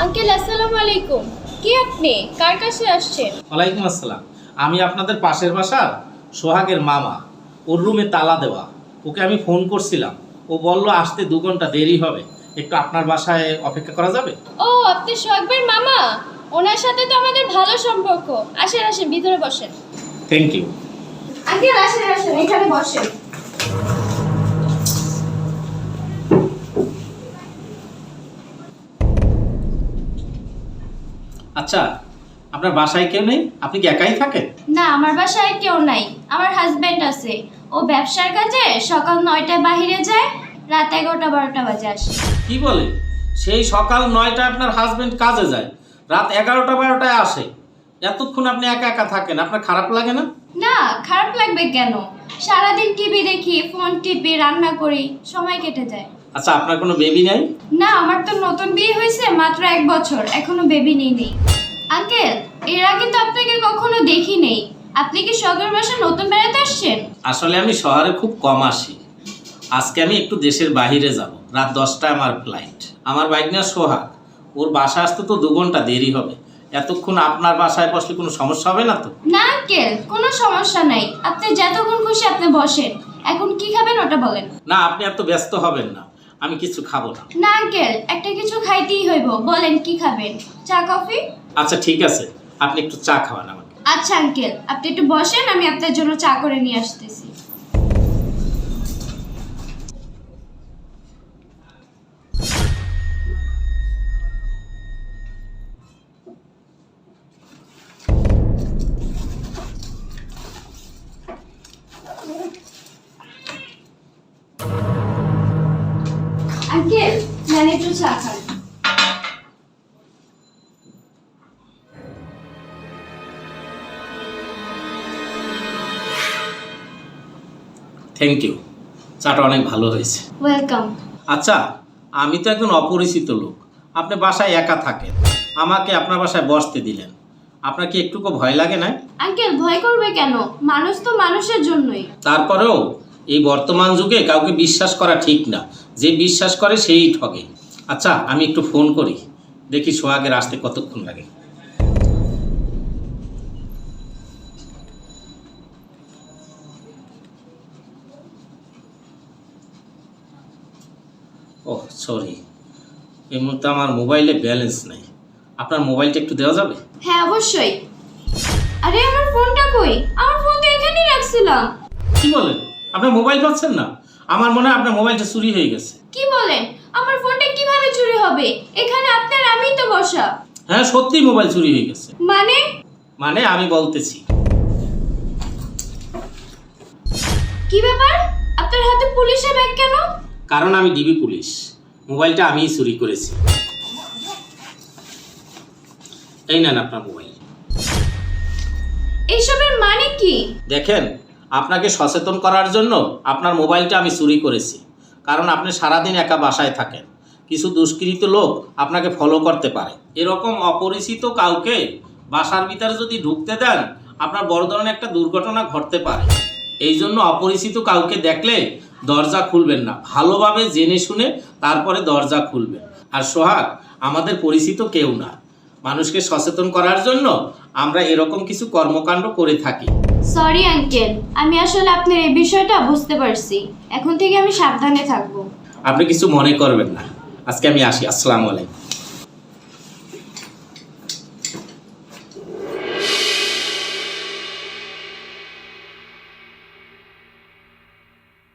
Uncle আসসালামু আলাইকুম। কি আপনি কার কাছে আসছেন? ওয়ালাইকুম আসসালাম। আমি আপনাদের পাশের বাসার সোহাগের মামা। ওর রুমে তালা দেওয়া। ওকে আমি ফোন করছিলাম, ও বলল আসতে 2 ঘন্টা দেরি হবে, একটু আপনার বাসায় অপেক্ষা করা যাবে? ও আপনি সোহাগ ভাইয়ের মামা? ওনার সাথে তো আমাদের ভালো সম্পর্ক। আসেন আসেন ভিতরে বসেন। Thank you. আঙ্কেল আসেন আসেন এখানে বসেন। আচ্ছা, আপনার বাসায় কেউ নেই? আপনি কি একাই থাকেন? না, আমার বাসায় কেউ নাই। আমার হাজবেন্ড আছে। ও ব্যবসার কাজে সকাল 9টায় বাইরে যায়, রাত 11টা 12টা বাজে আসে। কি বলে? সেই সকাল 9টায় আপনার হাজবেন্ড কাজে যায়, রাত 11টা 12টায় আসে। এতক্ষণ আপনি একা একা থাকেন, আপনার খারাপ লাগে না? না, খারাপ লাগবে কেন? সারাদিন টিভি দেখি, ফোন টিপি, রান্না করি, সময় কেটে যায়। আচ্ছা, আপনার কোনো বেবি নাই? না, আমার তো নতুন বিয়ে হয়েছে, মাত্র 1 বছর, এখনো বেবি নেই। আঙ্কেল, এর আগে তো আপনাকে কখনো দেখি নেই। আপনি কি শখের বাসা নতুন বেড়াতে আসছেন? আসলে আমি শহরে খুব কম আসি। আজকে আমি একটু দেশের বাইরে যাব, রাত 10টায় আমার ফ্লাইট। আমার ভাইগনা সোহাগ, ওর বাসা আসতে তো 2 ঘন্টা দেরি হবে। এতক্ষণ আপনার বাসায় বসলে কোনো সমস্যা হবে না তো? না আঙ্কেল, কোনো সমস্যা নাই। আপনি যতক্ষণ খুশি আপনি বসেন। এখন কি খাবেন ওটা বলেন। না, আপনি এত ব্যস্ত হবেন না, আমি কিছু খাবো না। না আঙ্কেল, একটা কিছু খাইতেই হইব। বলেন কি খাবেন? চা কফি? আচ্ছা ঠিক আছে, আপনি একটু চা খাওয়ান আমাকে। আচ্ছা আঙ্কেল, আপনি একটু বসেন, আমি আপনার জন্য চা করে নিয়ে আসতেছি। আঙ্কেল, নেন একটু চা খান। থ্যাংক ইউ, চাটা অনেক ভালো হয়েছে। ওয়েলকাম। আচ্ছা, আমি তো একজন অপরিচিত লোক, আপনি বাসায় একা থাকেন, আমাকে আপনার বাসায় বসতে দিলেন। আপনার কি একটুকু ভয় লাগে না? আঙ্কেল, ভয় করবে কেন? মানুষ তো মানুষের জন্যই। তারপরেও এই বর্তমান যুগে কাউকে বিশ্বাস করা ঠিক না, যে বিশ্বাস করে সেই ঠগে। আচ্ছা, আমি একটু ফোন করি, দেখি সোহাগের আসতে কতক্ষণ লাগে। ওহ সরি, এই মুহূর্তে আমার মোবাইলে ব্যালেন্স নেই। আপনার মোবাইলটা একটু দেওয়া যাবে? হ্যাঁ অবশ্যই। আরে আমার ফোনটা কই? আমার ফোন তো এখানেই রাখছিলাম। কি বলেন? আপনার মোবাইল পাচ্ছেন না? আমার মনে হয় আপনার মোবাইলটা চুরি হয়ে গেছে। কি বলেন? আমার ফোনটা কিভাবে চুরি হবে? এখানে আপনার আমিই তো বসা। হ্যাঁ সত্যি মোবাইল চুরি হয়ে গেছে। মানে আমি বলতেছি। কি ব্যাপার? আপনার হাতে পুলিশের ব্যাগ কেন? কারণ আমি ডিবি পুলিশ, মোবাইলটা আমিই চুরি করেছি। এই নেন আপনার মোবাইল। এসবের মানে কি? দেখেন, আপনাকে সচেতন করার জন্য আপনার মোবাইলটা আমি চুরি করেছি। কারণ আপনি সারাদিন একা বাসায় থাকেন, কিছু দুষ্কৃতী লোক আপনাকে ফলো করতে পারে। এরকম অপরিচিত কাউকে বাসার ভিতরে যদি ঢুকতে দেন, আপনার বড় ধরনের একটা দুর্ঘটনা ঘটতে পারে। এই জন্য অপরিচিত কাউকে দেখলে দরজা খুলবেন না, ভালোভাবে জেনে শুনে তারপরে দরজা খুলবেন। আর সোহাগ আমাদের পরিচিত কেউ না, মানুষকে সচেতন করার জন্য আমরা এরকম কিছু কর্মকাণ্ড করে থাকি। সরি আঙ্কেল, আমি আসলে আপনার এই বিষয়টা বুঝতে পারছি। এখন থেকে আমি সাবধানে থাকবো। আপনি কিছু মনে করবেন না, আজকে আমি আসি। আসসালামু আলাইকুম।